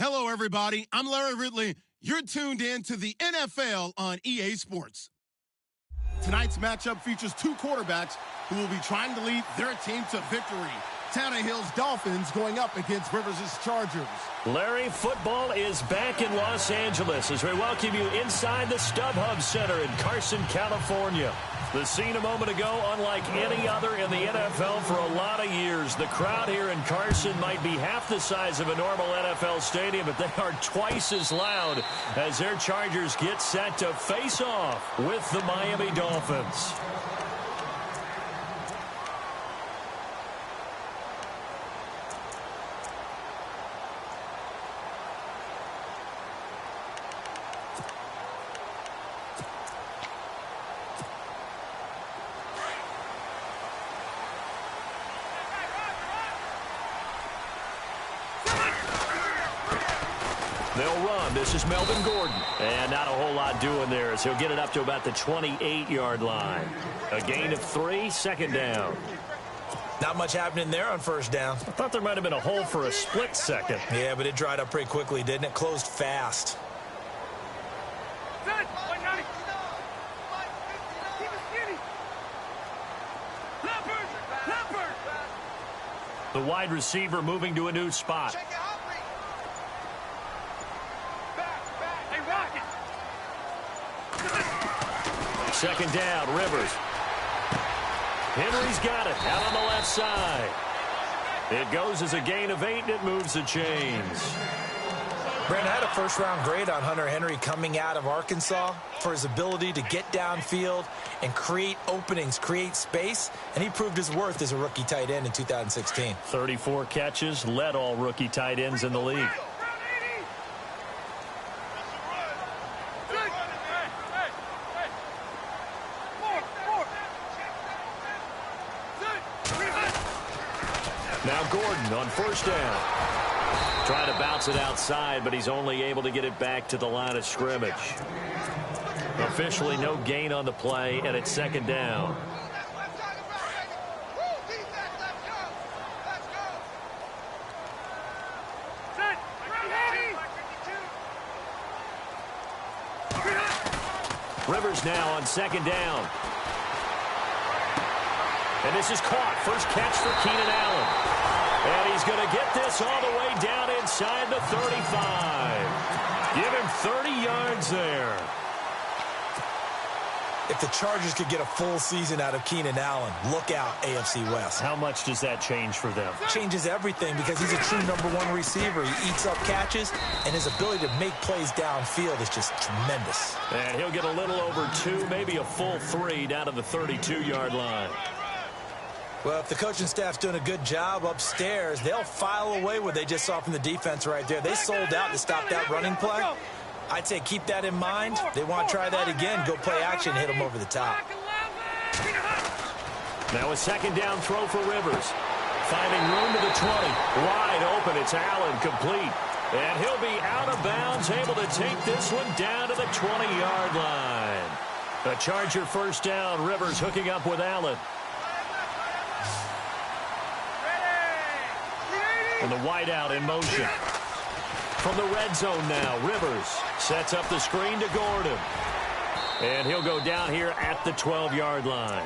Hello, everybody. I'm Larry Ridley. You're tuned in to the NFL on EA Sports. Tonight's matchup features two quarterbacks who will be trying to lead their team to victory. Tannehill's Dolphins going up against Rivers' Chargers. Larry, football is back in Los Angeles as we welcome you inside the StubHub Center in Carson, California. The scene a moment ago, unlike any other in the NFL for a lot of years. The crowd here in Carson might be half the size of a normal NFL stadium, but they are twice as loud as their Chargers get set to face off with the Miami Dolphins. They'll run. This is Melvin Gordon. And not a whole lot doing there as he'll get it up to about the 28-yard line. A gain of 3, second down. Not much happening there on first down. I thought there might have been a hole for a split second. Yeah, but it dried up pretty quickly, didn't it? Closed fast. The wide receiver moving to a new spot. Second down, Rivers. Henry's got it out on the left side. It goes as a gain of 8, and it moves the chains. Brandon had a first-round grade on Hunter Henry coming out of Arkansas for his ability to get downfield and create openings, create space, and he proved his worth as a rookie tight end in 2016. 34 catches, led all rookie tight ends in the league. Now Gordon on first down. Trying to bounce it outside, but he's only able to get it back to the line of scrimmage. Officially no gain on the play, and it's second down. Rivers now on second down. And this is caught. First catch for Keenan Allen. And he's going to get this all the way down inside the 35. Give him 30 yards there. If the Chargers could get a full season out of Keenan Allen, look out, AFC West. How much does that change for them? Changes everything because he's a true #1 receiver. He eats up catches, and his ability to make plays downfield is just tremendous. And he'll get a little over 2, maybe a full 3 down to the 32-yard line. Well, if the coaching staff's doing a good job upstairs, they'll file away what they just saw from the defense right there. They sold out to stop that running play. I'd say keep that in mind. They want to try that again. Go play action, hit them over the top. Now a second down throw for Rivers. Finding room to the 20. Wide open. It's Allen complete. And he'll be out of bounds, able to take this one down to the 20-yard line. A Charger first down. Rivers hooking up with Allen. And the wideout in motion. From the red zone now, Rivers sets up the screen to Gordon. And he'll go down here at the 12-yard line.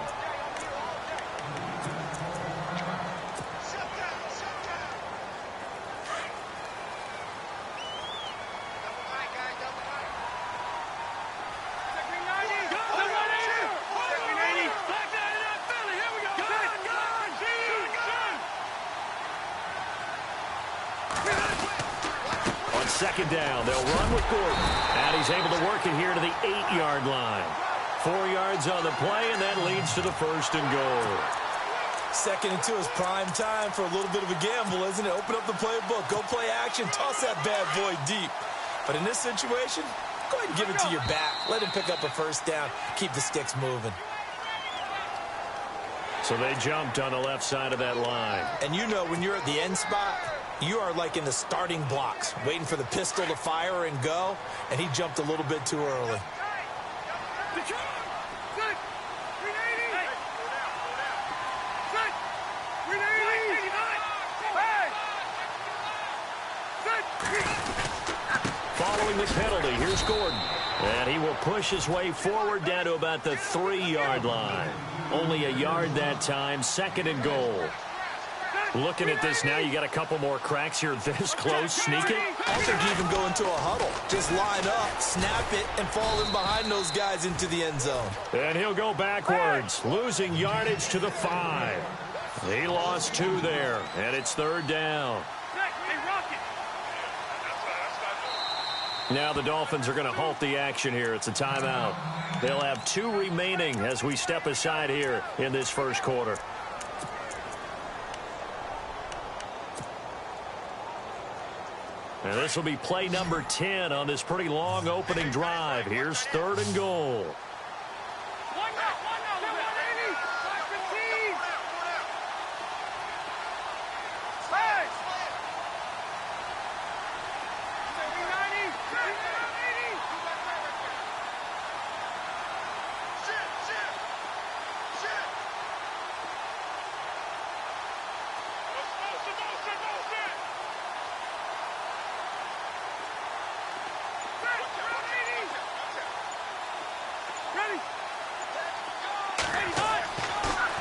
Second down, they'll run with Gordon. And he's able to work it here to the 8-yard line. 4 yards on the play, and that leads to the first and goal. 2nd and 2 is prime time for a little bit of a gamble, isn't it? Open up the playbook, go play action, toss that bad boy deep. But in this situation, go ahead and give it to your back. Let him pick up a first down. Keep the sticks moving. So they jumped on the left side of that line. And you know when you're at the end spot, you are like in the starting blocks, waiting for the pistol to fire and go, and he jumped a little bit too early. following the penalty. Here's Gordon. And he will push his way forward down to about the 3-yard line. Only a yard that time. 2nd and goal. Looking at this now, you got a couple more cracks here this close. Sneak it. I don't think you even go into a huddle. Just line up, snap it, and fall in behind those guys into the end zone. And he'll go backwards, losing yardage to the 5. He lost 2 there, and it's 3rd down. Now the Dolphins are going to halt the action here. It's a timeout. They'll have 2 remaining as we step aside here in this first quarter. And this will be play number 10 on this pretty long opening drive. Here's 3rd and goal.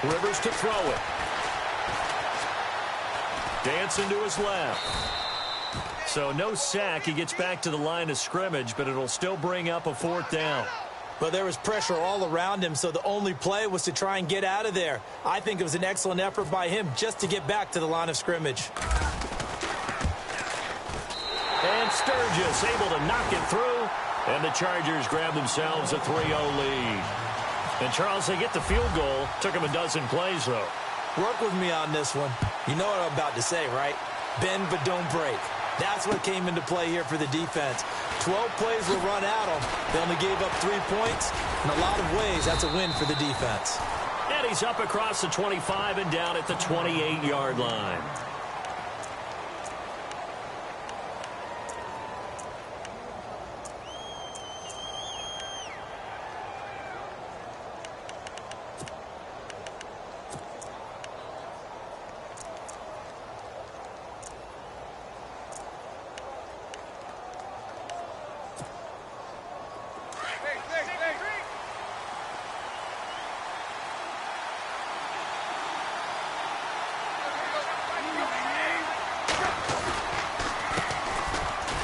Rivers to throw it. Dancing to his left. So no sack. He gets back to the line of scrimmage, but it'll still bring up a 4th down. But there was pressure all around him, so the only play was to try and get out of there. I think it was an excellent effort by him just to get back to the line of scrimmage. And Sturgis able to knock it through, and the Chargers grab themselves a 3-0 lead. And, Charles, they get the field goal. Took him a dozen plays, though. Work with me on this one. You know what I'm about to say, right? Bend but don't break. That's what came into play here for the defense. 12 plays were run at them. They only gave up 3 points. In a lot of ways, that's a win for the defense. And he's up across the 25 and down at the 28-yard line.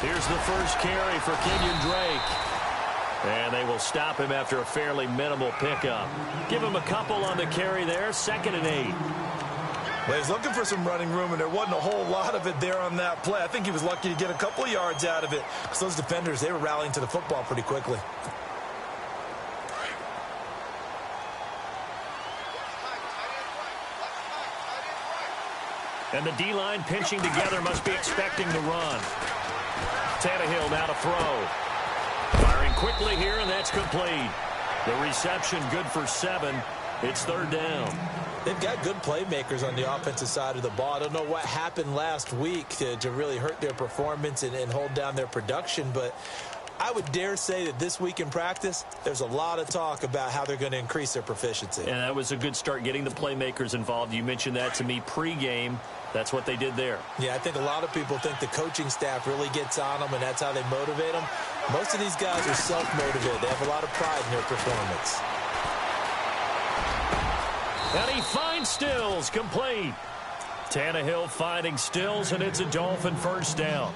Here's the first carry for Kenyon Drake. And they will stop him after a fairly minimal pickup. Give him a couple on the carry there. 2nd and 8. Well, he was looking for some running room, and there wasn't a whole lot of it there on that play. I think he was lucky to get a couple of yards out of it. Because those defenders, they were rallying to the football pretty quickly. And the D-line pinching together, must be expecting the run. Tannehill now to throw. Firing quickly here, and that's complete. The reception good for 7. It's 3rd down. They've got good playmakers on the offensive side of the ball. I don't know what happened last week to really hurt their performance and hold down their production, but I would dare say that this week in practice, there's a lot of talk about how they're going to increase their proficiency. And that was a good start, getting the playmakers involved. You mentioned that to me pregame. That's what they did there. Yeah, I think a lot of people think the coaching staff really gets on them, and that's how they motivate them. Most of these guys are self-motivated. They have a lot of pride in their performance. And he finds Stills, complete. Tannehill finding Stills, and it's a Dolphin first down.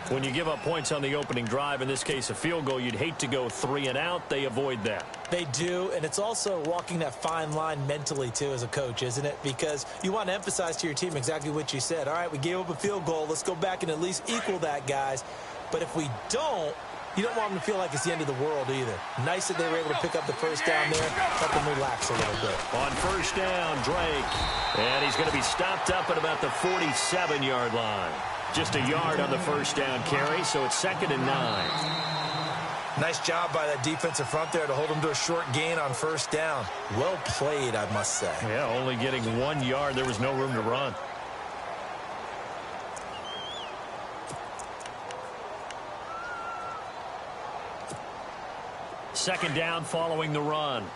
When you give up points on the opening drive, in this case a field goal, you'd hate to go 3 and out. They avoid that. They do, and it's also walking that fine line mentally, too, as a coach, isn't it? Because you want to emphasize to your team exactly what you said. All right, we gave up a field goal. Let's go back and at least equal that, guys. But if we don't, you don't want them to feel like it's the end of the world either. Nice that they were able to pick up the first down there. Let them relax a little bit. On first down, Drake. And he's going to be stopped up at about the 47-yard line. Just a yard on the first down carry, so it's 2nd and 9. Nice job by that defensive front there to hold him to a short gain on first down. Well played, I must say. Yeah, only getting 1 yard. There was no room to run. Second down following the run.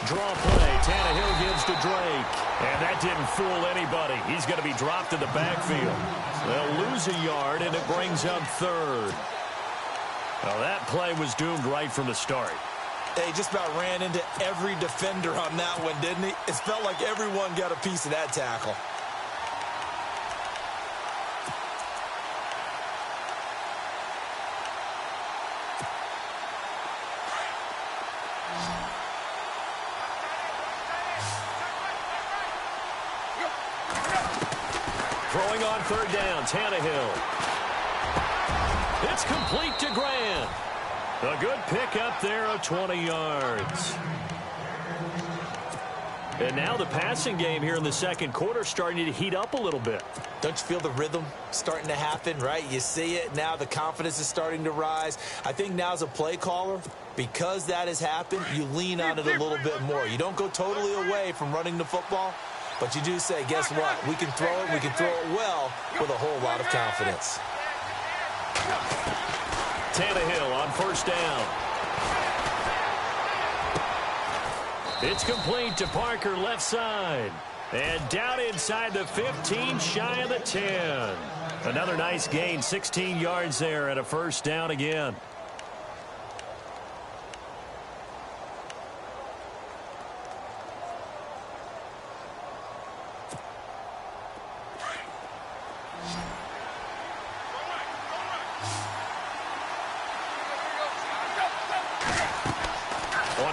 Draw play. Tannehill gives to Drake. And that didn't fool anybody. He's going to be dropped in the backfield. They'll lose a yard, and it brings up third. Well, that play was doomed right from the start. He just about ran into every defender on that one, didn't he? It felt like everyone got a piece of that tackle. Throwing on third down, Tannehill. It's complete to Grant. A good pick up there of 20 yards. And now the passing game here in the second quarter starting to heat up a little bit. Don't you feel the rhythm starting to happen, right? You see it. Now the confidence is starting to rise. I think now as a play caller, because that has happened, you lean on it a little bit more. You don't go totally away from running the football, but you do say, guess what? We can throw it. We can throw it well with a whole lot of confidence. Tannehill on first down. It's complete to Parker, left side. And down inside the 15, shy of the 10. Another nice gain, 16 yards there and a first down again.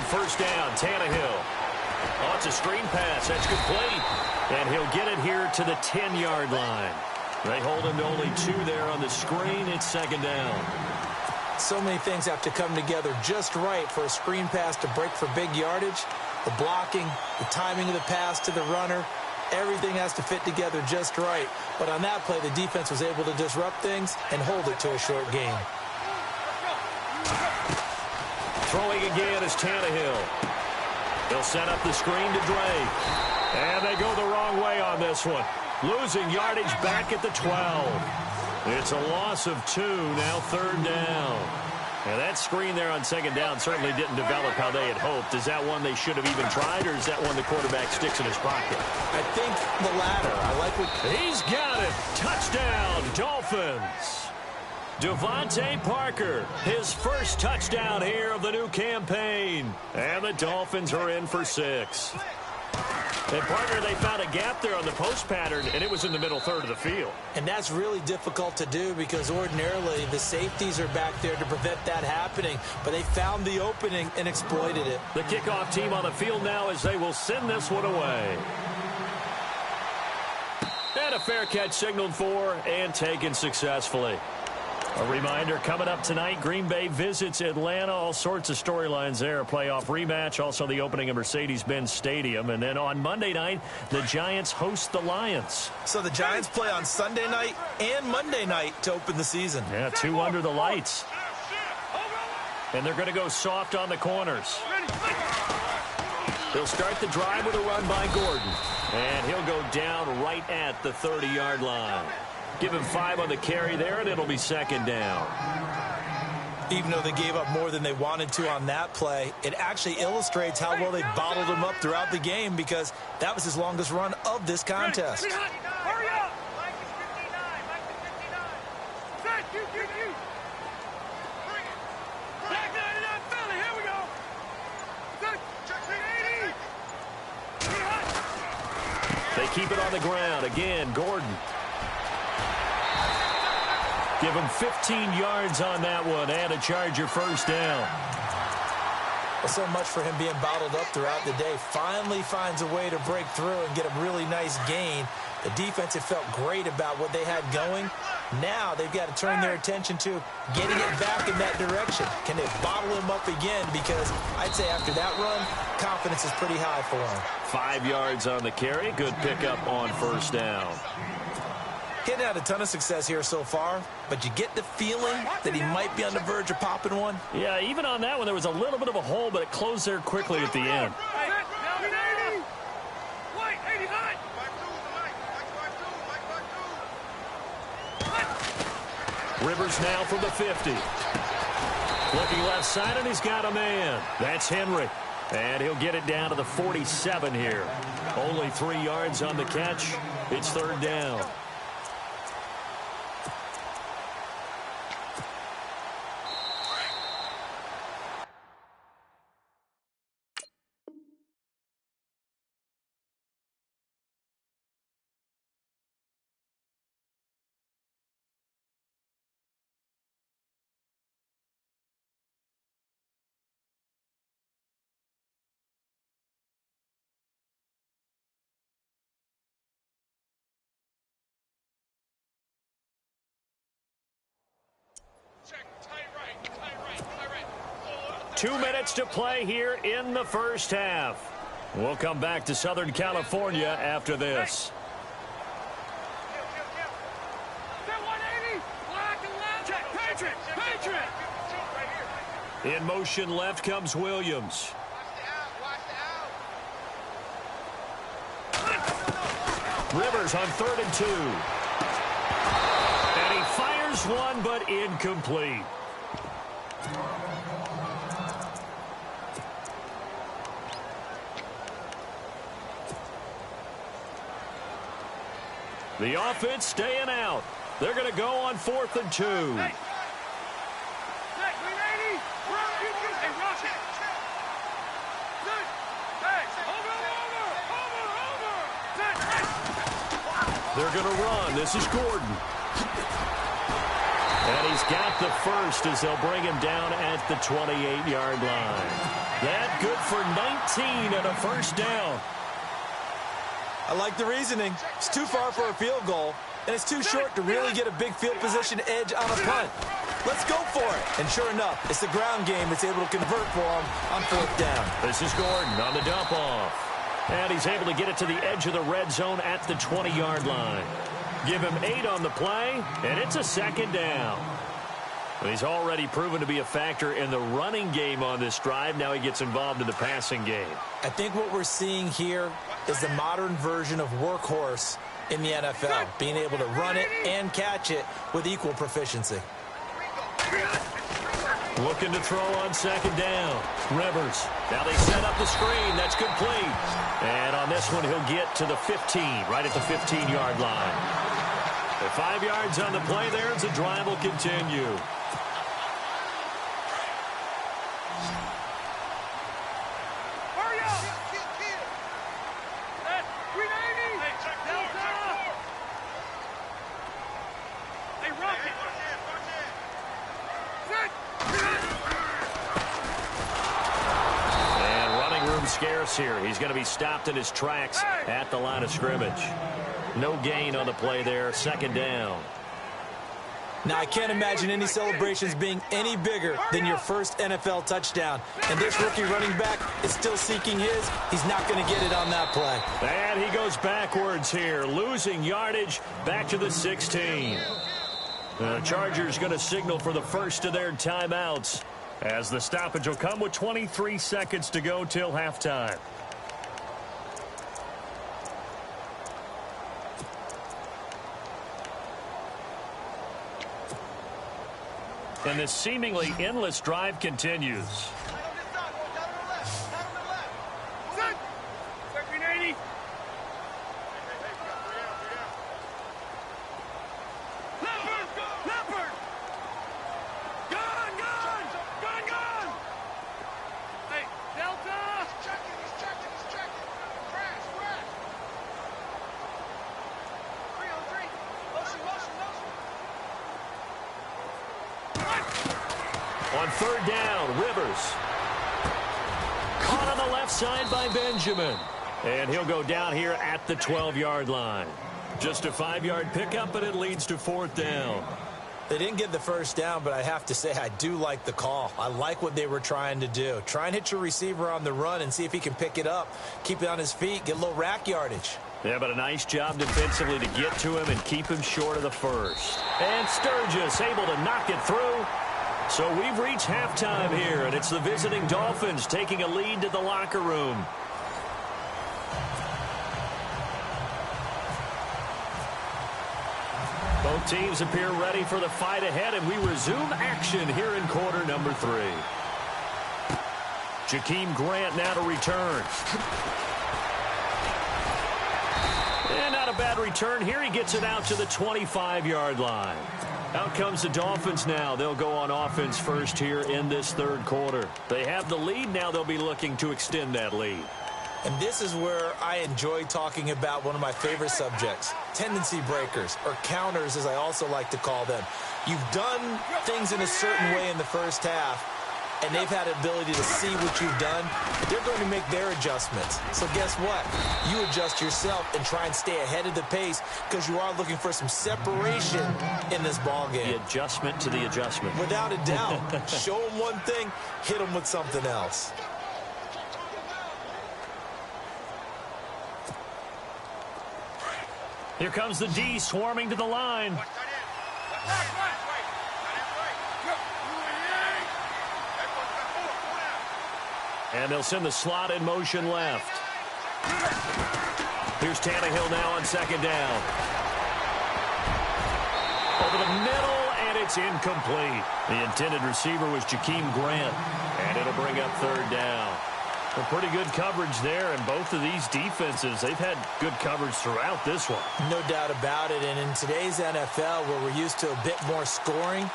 First down, Tannehill. Oh, it's a screen pass. That's complete. And he'll get it here to the 10-yard line. They hold him to only 2 there on the screen. It's second down. So many things have to come together just right for a screen pass to break for big yardage. The blocking, the timing of the pass to the runner, everything has to fit together just right. But on that play, the defense was able to disrupt things and hold it to a short gain. Throwing again is Tannehill. They'll set up the screen to Drake. And they go the wrong way on this one. Losing yardage back at the 12. It's a loss of 2, now third down. And that screen there on second down certainly didn't develop how they had hoped. Is that one they should have even tried, or is that one the quarterback sticks in his pocket? I think the latter. I like what... He's got it. Touchdown, Dolphins. Devontae Parker, his first touchdown here of the new campaign. And the Dolphins are in for 6. And Parker, they found a gap there on the post pattern, and it was in the middle third of the field. And that's really difficult to do because ordinarily the safeties are back there to prevent that happening. But they found the opening and exploited it. The kickoff team on the field now as they will send this one away. And a fair catch signaled for and taken successfully. A reminder, coming up tonight, Green Bay visits Atlanta. All sorts of storylines there. A playoff rematch, also the opening of Mercedes-Benz Stadium. And then on Monday night, the Giants host the Lions. So the Giants play on Sunday night and Monday night to open the season. Yeah, 2 under the lights. And they're going to go soft on the corners. They'll start the drive with a run by Gordon. And he'll go down right at the 30-yard line. Give him 5 on the carry there, and it'll be second down. Even though they gave up more than they wanted to on that play, it actually illustrates how well they bottled him up throughout the game because that was his longest run of this contest. Hurry up! Mike is 59. Mike is 59. Set, you. Bring it. Back 99, Philly. Here we go. Set, check 80. They keep it on the ground. Again, Gordon. Give him 15 yards on that one and a Charger first down. Well, so much for him being bottled up throughout the day. Finally finds a way to break through and get a really nice gain. The defense had felt great about what they had going. Now they've got to turn their attention to getting it back in that direction. Can they bottle him up again? Because I'd say after that run, confidence is pretty high for him. 5 yards on the carry. Good pickup on first down. He hadn't had a ton of success here so far, but you get the feeling that he might be on the verge of popping one. Yeah, even on that one, there was a little bit of a hole, but it closed there quickly at the end. Rivers now from the 50. Looking left side, and he's got a man. That's Henry. And he'll get it down to the 47 here. Only 3 yards on the catch. It's third down. Check, tight right. 2 minutes to play here in the first half. We'll come back to Southern California after this. In motion left comes Williams. Rivers on 3rd and 2. And he fires one, but incomplete. The offense staying out. They're going to go on 4th and 2. Hey, They're going to run. This is Gordon. And he's got the first as they'll bring him down at the 28-yard line. That good for 19 and a first down. I like the reasoning. It's too far for a field goal, and it's too short to really get a big field position edge on a punt. Let's go for it. And sure enough, it's the ground game that's able to convert for him on 4th down. This is Gordon on the dump off. And he's able to get it to the edge of the red zone at the 20-yard line. Give him 8 on the play, and it's a second down. He's already proven to be a factor in the running game on this drive. Now he gets involved in the passing game. I think what we're seeing here is the modern version of workhorse in the NFL, being able to run it and catch it with equal proficiency. Looking to throw on 2nd down. Rivers. Now they set up the screen. That's complete. And on this one, he'll get to the 15, right at the 15-yard line. The 5 yards on the play there as the drive will continue. hurry up! Hey, 390! Delta! Hey, Rocket! And running room scarce here. He's going to be stopped in his tracks at the line of scrimmage. No gain on the play there. 2nd down. Now, I can't imagine any celebrations being any bigger than your first NFL touchdown. And this rookie running back is still seeking his. He's not going to get it on that play. And he goes backwards here, losing yardage back to the 16. The Chargers going to signal for the first of their timeouts as the stoppage will come with 23 seconds to go till halftime. And this seemingly endless drive continues. Set! 380! Leopard! Gun! Hey, Delta! He's checking. Crash! 303! Motion! On 3rd down, Rivers. Caught on the left side by Benjamin. And he'll go down here at the 12-yard line. Just a 5-yard pickup, and it leads to 4th down. They didn't get the first down, but I have to say I do like the call. I like what they were trying to do. Try and hit your receiver on the run and see if he can pick it up, keep it on his feet, get a little rack yardage. Yeah, but a nice job defensively to get to him and keep him short of the first. And Sturgis able to knock it through. So we've reached halftime here, and it's the visiting Dolphins taking a lead to the locker room. Both teams appear ready for the fight ahead, and we resume action here in quarter number 3. Jakeem Grant now to return. And not a bad return here. He gets it out to the 25-yard line. Out comes the Dolphins now. They'll go on offense first here in this third quarter. They have the lead. Now they'll be looking to extend that lead. And this is where I enjoy talking about one of my favorite subjects, tendency breakers, or counters as I also like to call them. You've done things in a certain way in the first half, and they've had the ability to see what you've done. They're going to make their adjustments. So guess what? You adjust yourself and try and stay ahead of the pace because you are looking for some separation in this ballgame. The adjustment to the adjustment. Without a doubt. Show them one thing, hit them with something else. Here comes the D swarming to the line. And they'll send the slot in motion left. Here's Tannehill now on second down. Over the middle, and it's incomplete. The intended receiver was Jakeem Grant, and it'll bring up third down. Well, pretty good coverage there, and both of these defenses, they've had good coverage throughout this one. No doubt about it, and in today's NFL, where we're used to a bit more scoring,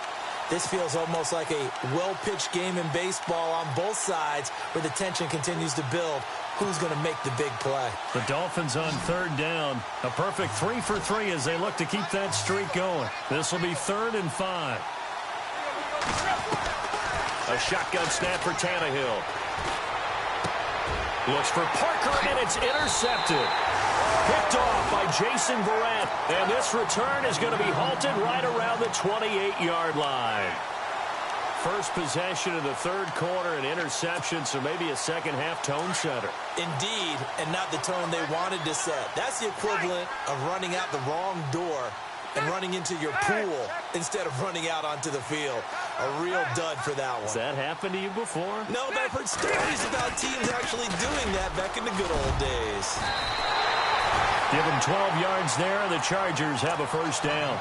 this feels almost like a well-pitched game in baseball on both sides where the tension continues to build. Who's going to make the big play? The Dolphins on third down. A perfect 3 for 3 as they look to keep that streak going. This will be 3rd and 5. A shotgun snap for Tannehill. Looks for Parker, and it's intercepted. Picked off by Jason Verrett, and this return is going to be halted right around the 28-yard line. First possession of the third quarter, an interception, so maybe a second-half tone setter. Indeed, and not the tone they wanted to set. That's the equivalent of running out the wrong door and running into your pool instead of running out onto the field. A real dud for that one. Has that happened to you before? No, but I've heard stories about teams actually doing that back in the good old days. Give them 12 yards there, and the Chargers have a first down.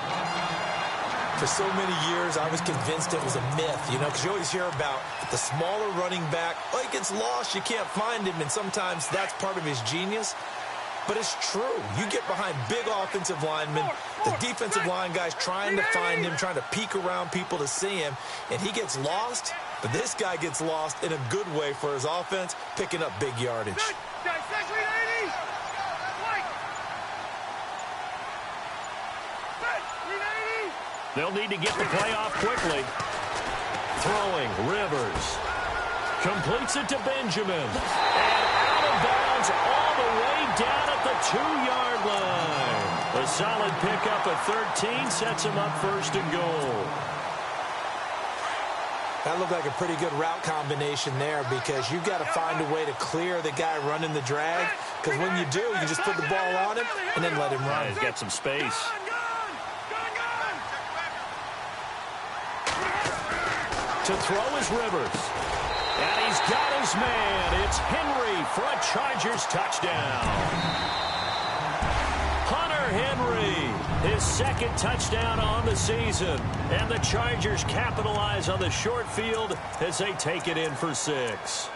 For so many years, I was convinced it was a myth, you know, because you always hear about the smaller running back. Oh, he gets lost, you can't find him, and sometimes that's part of his genius. But it's true. You get behind big offensive linemen, the defensive line guys trying to find him, trying to peek around people to see him, and he gets lost. But this guy gets lost in a good way for his offense, picking up big yardage. They'll need to get the play off quickly. Throwing, Rivers. Completes it to Benjamin. And out of bounds all the way down at the 2-yard line. A solid pickup of 13 sets him up first and goal. That looked like a pretty good route combination there because you've got to find a way to clear the guy running the drag. Because when you do, you just put the ball on him and then let him run. He's got some space. To throw is Rivers. And he's got his man. It's Henry for a Chargers touchdown. Hunter Henry, his second touchdown on the season. And the Chargers capitalize on the short field as they take it in for 6.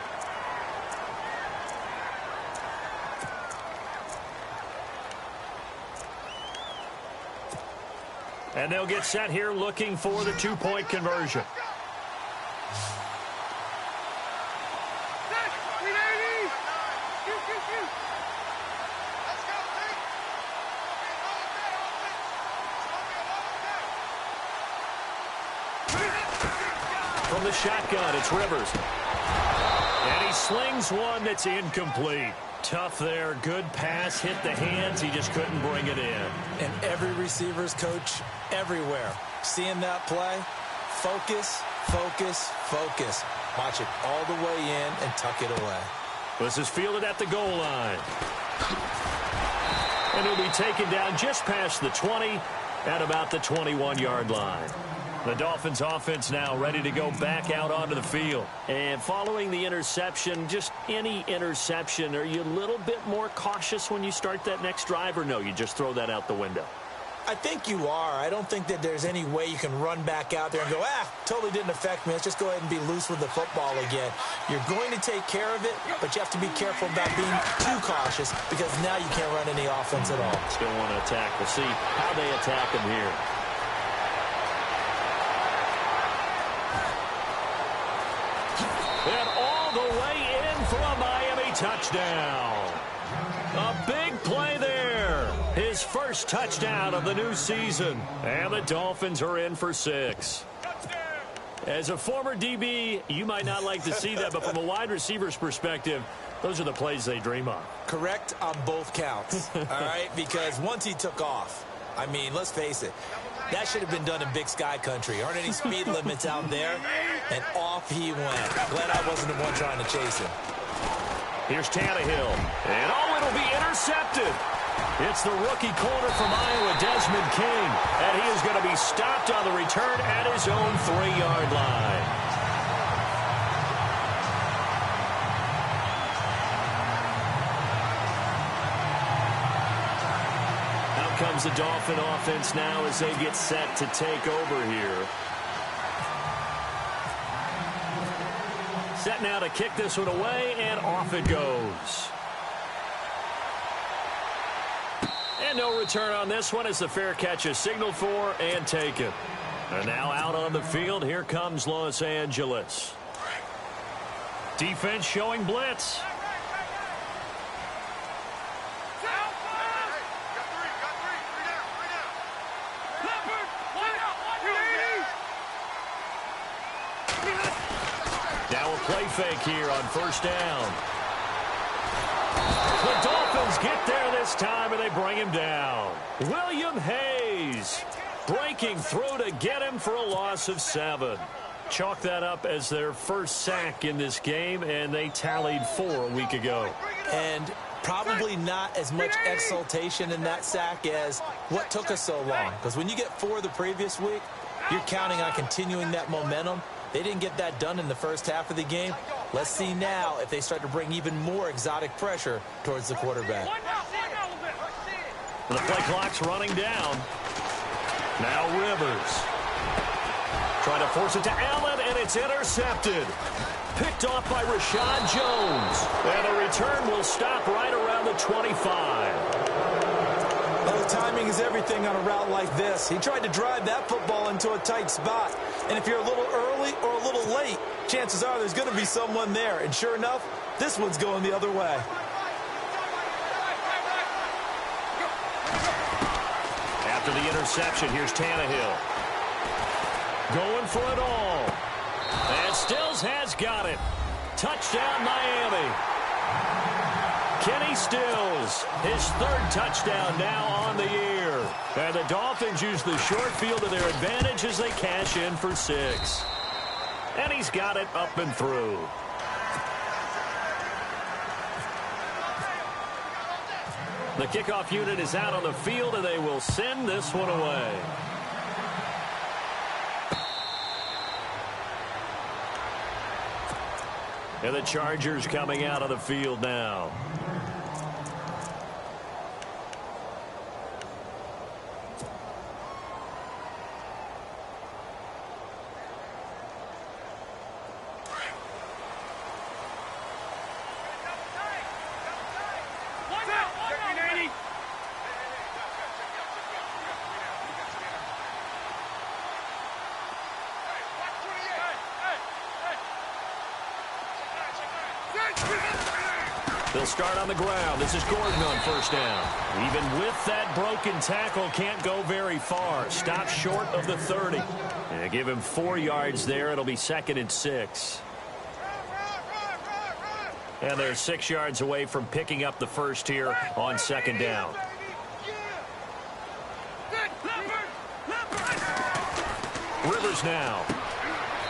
And they'll get set here looking for the 2-point conversion. From the shotgun, it's Rivers. And he slings one that's incomplete. Tough there. Good pass. Hit the hands. He just couldn't bring it in. And every receiver's coach everywhere. Seeing that play, focus, focus, focus. Watch it all the way in and tuck it away. This is fielded at the goal line. And he'll be taken down just past the 20 at about the 21-yard line. The Dolphins offense now ready to go back out onto the field. And following the interception, just any interception, are you a little bit more cautious when you start that next drive, or no, you just throw that out the window? I think you are. I don't think that there's any way you can run back out there and go, totally didn't affect me. Let's just go ahead and be loose with the football again. You're going to take care of it, but you have to be careful about being too cautious because now you can't run any offense at all. Still want to attack. We'll see how they attack him here. And all the way in for a Miami touchdown. A big play there. His first touchdown of the new season. And the Dolphins are in for 6. As a former DB, you might not like to see that, but from a wide receiver's perspective, those are the plays they dream of. Correct on both counts, all right? Because once he took off, I mean, let's face it, that should have been done in Big Sky country. Aren't any speed limits out there? And off he went. Glad I wasn't the one trying to chase him. Here's Tannehill. And, it'll be intercepted. It's the rookie corner from Iowa, Desmond King. And he is going to be stopped on the return at his own 3-yard line. Out comes the Dolphin offense now as they get set to take over here. Set now to kick this one away, and off it goes. And no return on this one as the fair catch is signaled for and taken. And now out on the field, here comes Los Angeles. Defense showing blitz. Now a play fake here on first down. The Dolphins get there this time, and they bring him down. William Hayes breaking through to get him for a loss of 7. Chalk that up as their first sack in this game, and they tallied 4 a week ago. And probably not as much exultation in that sack as what took us so long. Because when you get 4 the previous week, you're counting on continuing that momentum. They didn't get that done in the first half of the game. Let's see now if they start to bring even more exotic pressure towards the quarterback. The play clock's running down. Now Rivers. Trying to force it to Allen, and it's intercepted. Picked off by Rashad Jones. And the return will stop right around the 25. Well, timing is everything on a route like this. He tried to drive that football into a tight spot. And if you're a little early or a little late, chances are there's going to be someone there. And sure enough, this one's going the other way. After the interception, here's Tannehill. Going for it all. And Stills has got it. Touchdown, Miami. Kenny Stills, his 3rd touchdown now on the year. And the Dolphins use the short field to their advantage as they cash in for 6. And he's got it up and through. The kickoff unit is out on the field, and they will send this one away. And the Chargers coming out of the field now. They'll start on the ground. This is Gordon on first down. Even with that broken tackle, can't go very far. Stop short of the 30. And give him 4 yards there. It'll be 2nd and 6. And they're 6 yards away from picking up the first here on 2nd down. Rivers now.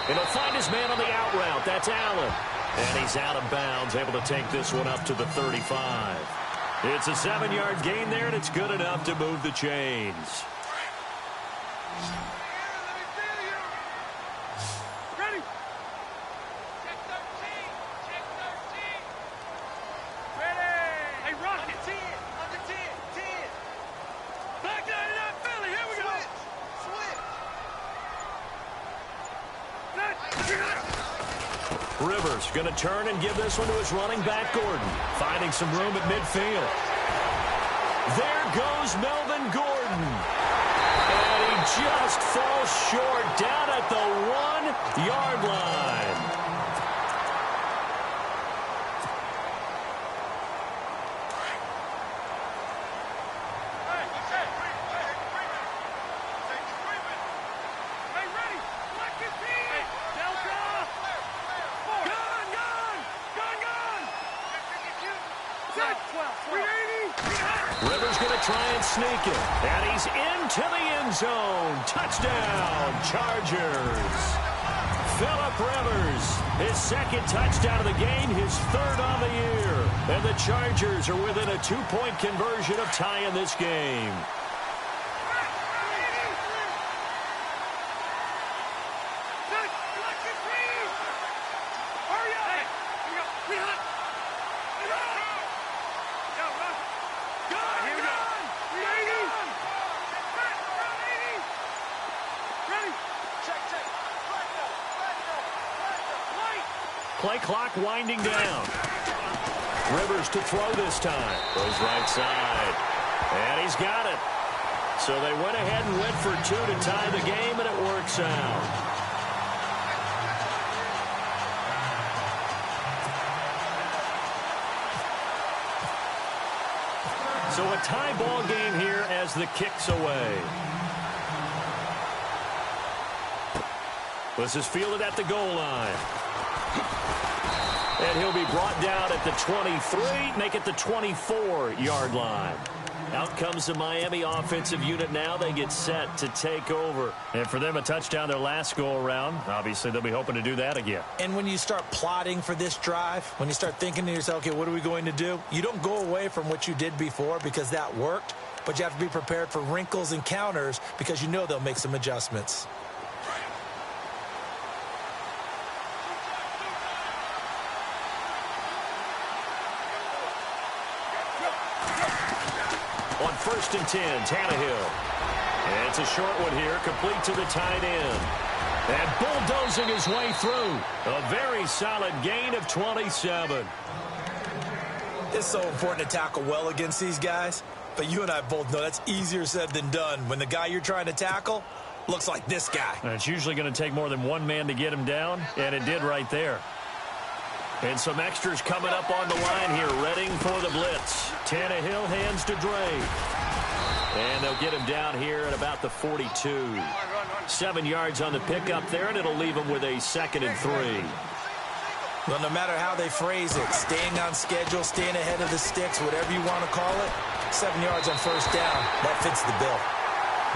And he'll find his man on the out route. That's Allen. And he's out of bounds, able to take this one up to the 35. It's a 7-yard gain there, and it's good enough to move the chains. Ready? Check 13. Check 13. Ready. Hey, Rocket. On the 10. On the 10. 10. Back 99 Philly. Rivers going to turn and give this one to his running back, Gordon. Finding some room at midfield. There goes Melvin Gordon. And he just falls short down at the 1-yard line. Rivers going to try and sneak it. And he's into the end zone. Touchdown, Chargers. Phillip Rivers, his second touchdown of the game, his third on the year. And the Chargers are within a 2-point conversion of tying this game. Play clock winding down. Rivers to throw this time. Goes right side. And he's got it. So they went ahead and went for 2 to tie the game, and it works out. So a tie ball game here as the kick's away. This is fielded at the goal line. And he'll be brought down at the 23, make it the 24-yard line. Out comes the Miami offensive unit now. They get set to take over. And for them, a touchdown their last go-around. Obviously, they'll be hoping to do that again. And when you start plotting for this drive, when you start thinking to yourself, okay, what are we going to do? You don't go away from what you did before because that worked, but you have to be prepared for wrinkles and counters because you know they'll make some adjustments. On 1st and 10, Tannehill. And it's a short one here, complete to the tight end. And bulldozing his way through. A very solid gain of 27. It's so important to tackle well against these guys, but you and I both know that's easier said than done when the guy you're trying to tackle looks like this guy. And it's usually going to take more than one man to get him down, and it did right there. And some extras coming up on the line here, readying for the blitz. Tannehill hands to Drake. And they'll get him down here at about the 42. 7 yards on the pickup there, and it'll leave him with a 2nd and 3. Well, no matter how they phrase it, staying on schedule, staying ahead of the sticks, whatever you want to call it, 7 yards on 1st down, that fits the bill.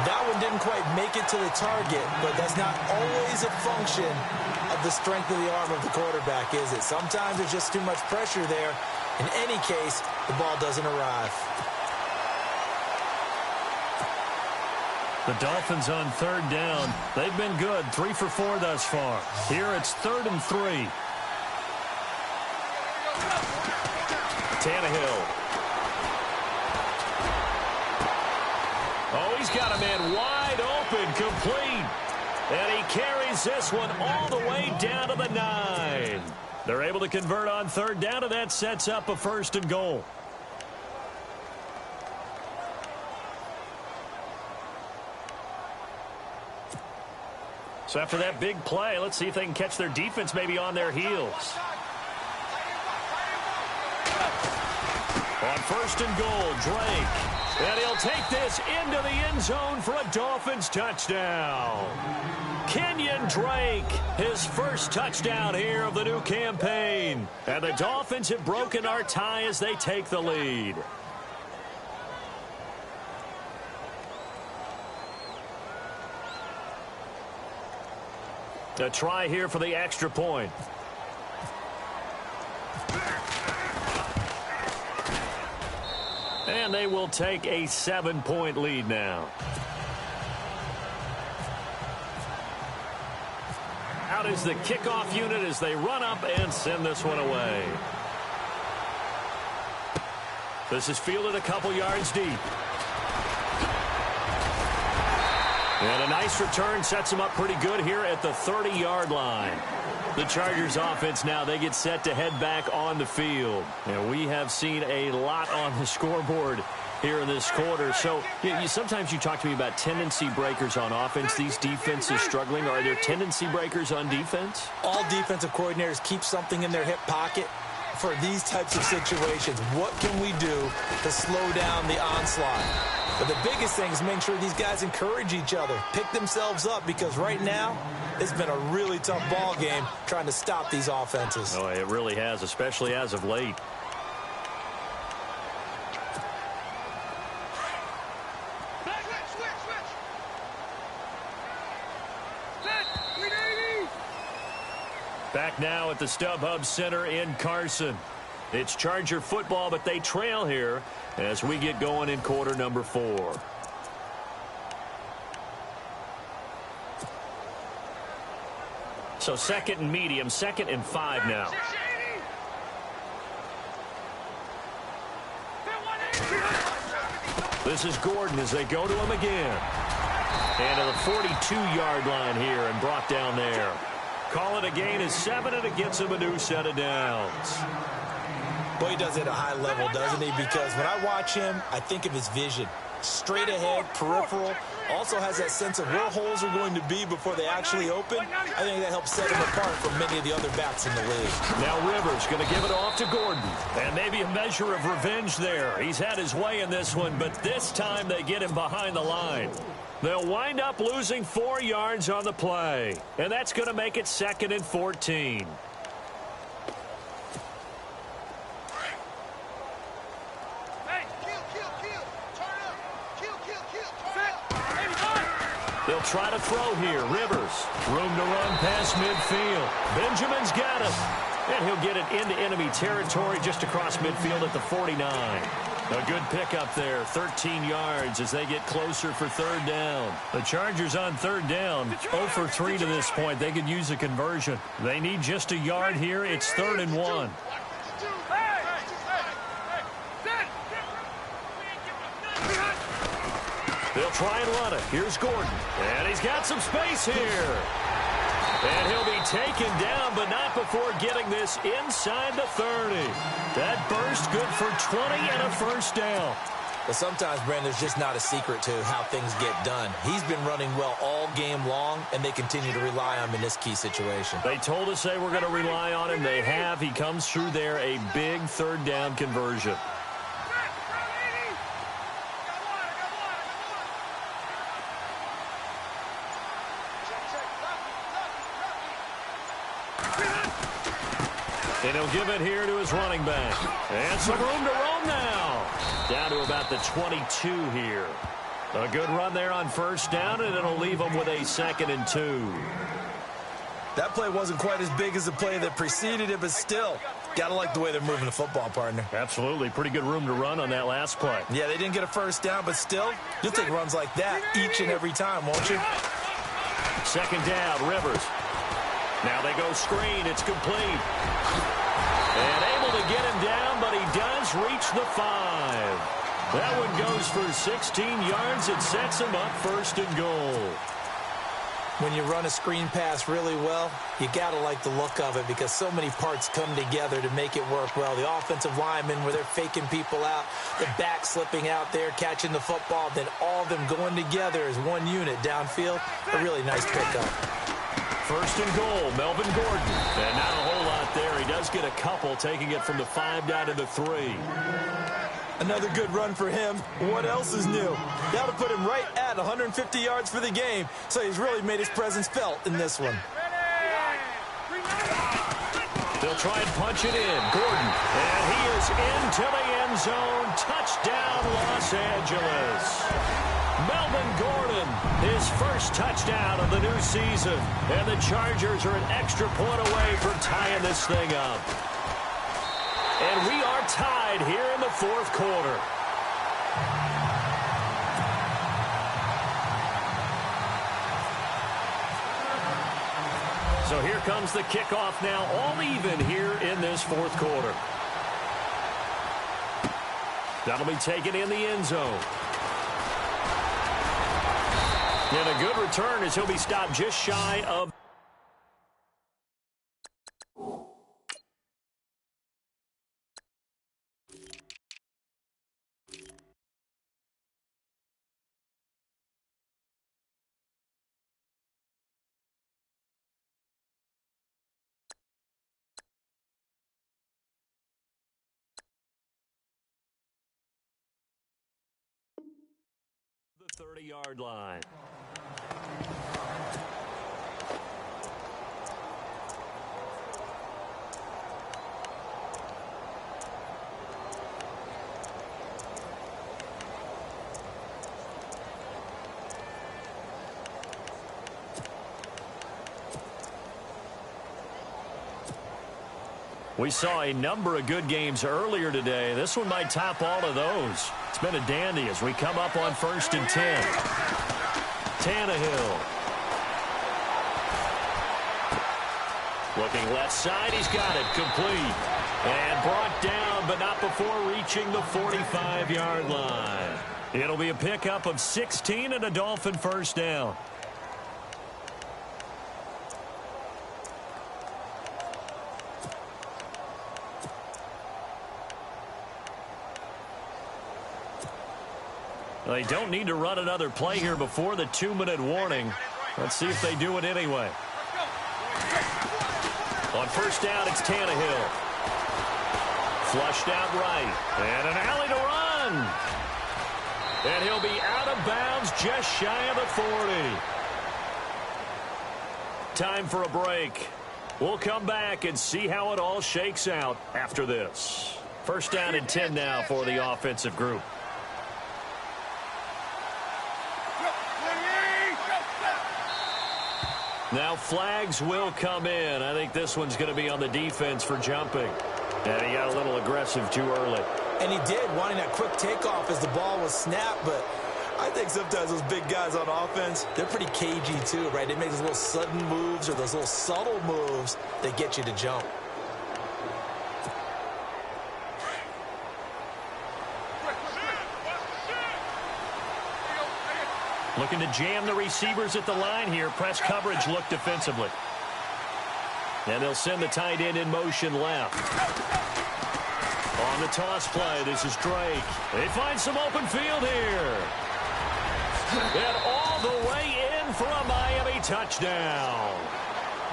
That one didn't quite make it to the target, but that's not always a function of the strength of the arm of the quarterback, is it? Sometimes there's just too much pressure there. In any case, the ball doesn't arrive. The Dolphins on 3rd down. They've been good, 3 for 4 thus far. Here it's 3rd and 3. Tannehill. Oh, he's got a man wide open, complete. And he carries this one all the way down to the 9. They're able to convert on 3rd down, and that sets up a 1st and goal. So after that big play, let's see if they can catch their defense maybe on their heels. On 1st and goal, Drake. And he'll take this into the end zone for a Dolphins touchdown. Kenyon Drake, his first touchdown here of the new campaign. And the Dolphins have broken our tie as they take the lead. A try here for the extra point. And they will take a 7-point lead now. Out is the kickoff unit as they run up and send this one away. This is fielded a couple yards deep. And a nice return sets them up pretty good here at the 30-yard line. The Chargers offense now, they get set to head back on the field. And we have seen a lot on the scoreboard here in this quarter. So sometimes you talk to me about tendency breakers on offense. These defenses struggling. Are there tendency breakers on defense? All defensive coordinators keep something in their hip pocket for these types of situations. What can we do to slow down the onslaught? But the biggest thing is making sure these guys encourage each other, pick themselves up, because right now it's been a really tough ball game trying to stop these offenses. Oh, it really has, especially as of late. Back now at the StubHub Center in Carson. It's Charger football, but they trail here as we get going in quarter number 4. So second and medium, 2nd and 5 now. This is Gordon as they go to him again. And to the 42-yard line here and brought down there. Call it a gain of 7, and it gets him a new set of downs. Boy, he does it at a high level, doesn't he? Because when I watch him, I think of his vision. Straight ahead, peripheral. Also has that sense of where holes are going to be before they actually open. I think that helps set him apart from many of the other backs in the league. Now Rivers going to give it off to Gordon. And maybe a measure of revenge there. He's had his way in this one, but this time they get him behind the line. They'll wind up losing 4 yards on the play. And that's going to make it 2nd and 14. They'll try to throw here. Rivers. Room to run past midfield. Benjamin's got him. And he'll get it into enemy territory just across midfield at the 49. A good pickup there. 13 yards as they get closer for 3rd down. The Chargers on 3rd down. 0 for 3 to this point. They could use a conversion. They need just a yard here. It's 3rd and 1. They'll try and run it. Here's Gordon. And he's got some space here. And he'll be taken down, but not before getting this inside the 30. That burst good for 20 and a 1st down. But sometimes, Brandon, there's just not a secret to how things get done. He's been running well all game long, and they continue to rely on him in this key situation. They told us they were going to rely on him. They have. He comes through there, a big 3rd down conversion. And he'll give it here to his running back. And some room to roam now. Down to about the 22 here. A good run there on 1st down, and it'll leave them with a 2nd and 2. That play wasn't quite as big as the play that preceded it, but still, got to like the way they're moving the football, partner. Absolutely. Pretty good room to run on that last play. Yeah, they didn't get a 1st down, but still, you'll take runs like that each and every time, won't you? 2nd down, Rivers. Now they go screen. It's complete. And able to get him down, but he does reach the 5. That one goes for 16 yards. It sets him up 1st and goal. When you run a screen pass really well, you got to like the look of it because so many parts come together to make it work well. The offensive linemen, where they're faking people out, the back slipping out there, catching the football, then all of them going together as one unit downfield. A really nice pickup. 1st and goal, Melvin Gordon. And not a whole lot there. He does get a couple, taking it from the 5 down to the 3. Another good run for him. What else is new? That'll put him right at 150 yards for the game. So he's really made his presence felt in this one. They'll try and punch it in. Gordon. And he is into the end zone. Touchdown, Los Angeles. Melvin Gordon, his 1st touchdown of the new season. And the Chargers are an extra point away from tying this thing up. And we are tied here in the 4th quarter. So here comes the kickoff now, all even here in this 4th quarter. That'll be taken in the end zone. And a good return as he'll be stopped just shy of... the 30-yard line. We saw a number of good games earlier today. This one might top all of those. It's been a dandy as we come up on 1st and 10. Tannehill. Looking left side. He's got it. Complete. And brought down, but not before reaching the 45-yard line. It'll be a pickup of 16 and a Dolphin first down. They don't need to run another play here before the 2-minute warning. Let's see if they do it anyway. On first down, it's Tannehill. Flushed out right. And an alley to run. And he'll be out of bounds just shy of the 40. Time for a break. We'll come back and see how it all shakes out after this. First down and 10 now for the offensive group. Now flags will come in. I think this one's going to be on the defense for jumping. And he got a little aggressive too early. And he did, wanting that quick takeoff as the ball was snapped. But I think sometimes those big guys on offense, they're pretty cagey too, right? They make those little sudden moves or those little subtle moves that get you to jump. Looking to jam the receivers at the line here. Press coverage look defensively. And they'll send the tight end in motion left. On the toss play, this is Drake. They find some open field here. And all the way in for a Miami touchdown.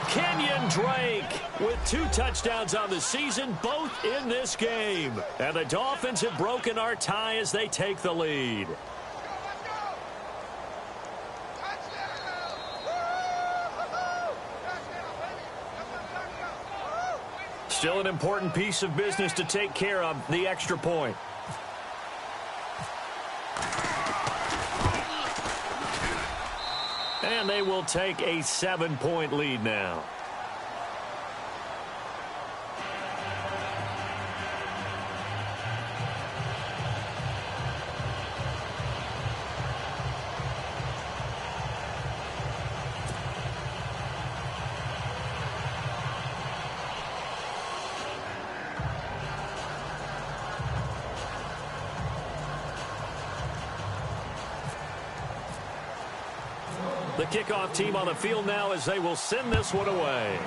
Kenyon Drake with 2 touchdowns on the season, both in this game. And the Dolphins have broken our tie as they take the lead. Still an important piece of business to take care of, the extra point. And they will take a 7-point lead now. The kickoff team on the field now as they will send this one away.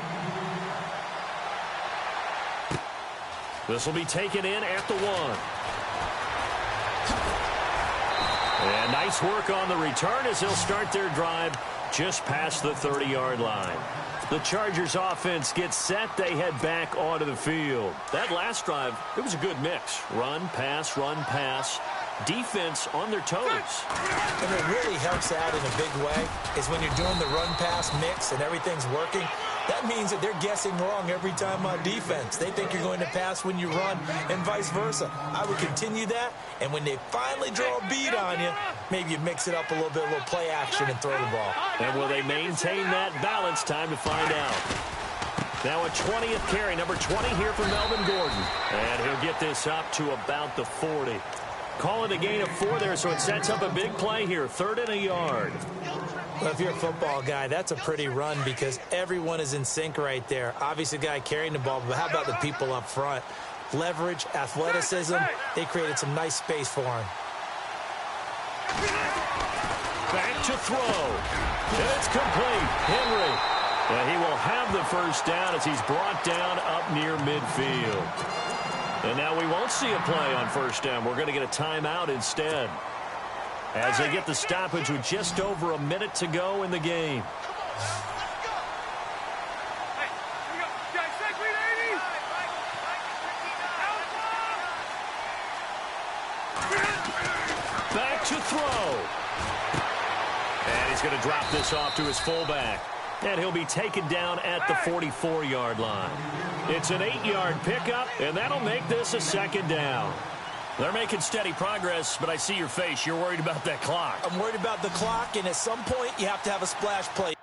This will be taken in at the 1. And nice work on the return as they'll start their drive just past the 30-yard line. The Chargers offense gets set. They head back onto the field. That last drive, it was a good mix. Run, pass, defense on their toes. And what really helps out in a big way is when you're doing the run-pass mix and everything's working, that means that they're guessing wrong every time on defense. They think you're going to pass when you run and vice versa. I would continue that, and when they finally draw a beat on you, maybe you mix it up a little bit, a little play action and throw the ball. And will they maintain that balance? Time to find out. Now a 20th carry, number 20 here for Melvin Gordon. And he'll get this up to about the 40. Call it a gain of 4 there, so it sets up a big play here. 3rd and a yard. Well, if you're a football guy, that's a pretty run because everyone is in sync right there. Obviously, the guy carrying the ball, but how about the people up front? Leverage, athleticism, they created some nice space for him. Back to throw. And it's complete. Henry. And he will have the first down as he's brought down up near midfield. And now we won't see a play on first down. We're going to get a timeout instead, as they get the stoppage with just over a minute to go in the game. Back to throw. And he's going to drop this off to his fullback. And he'll be taken down at the 44-yard line. It's an 8-yard pickup, and that'll make this a second down. They're making steady progress, but I see your face. You're worried about that clock. I'm worried about the clock, and at some point, you have to have a splash play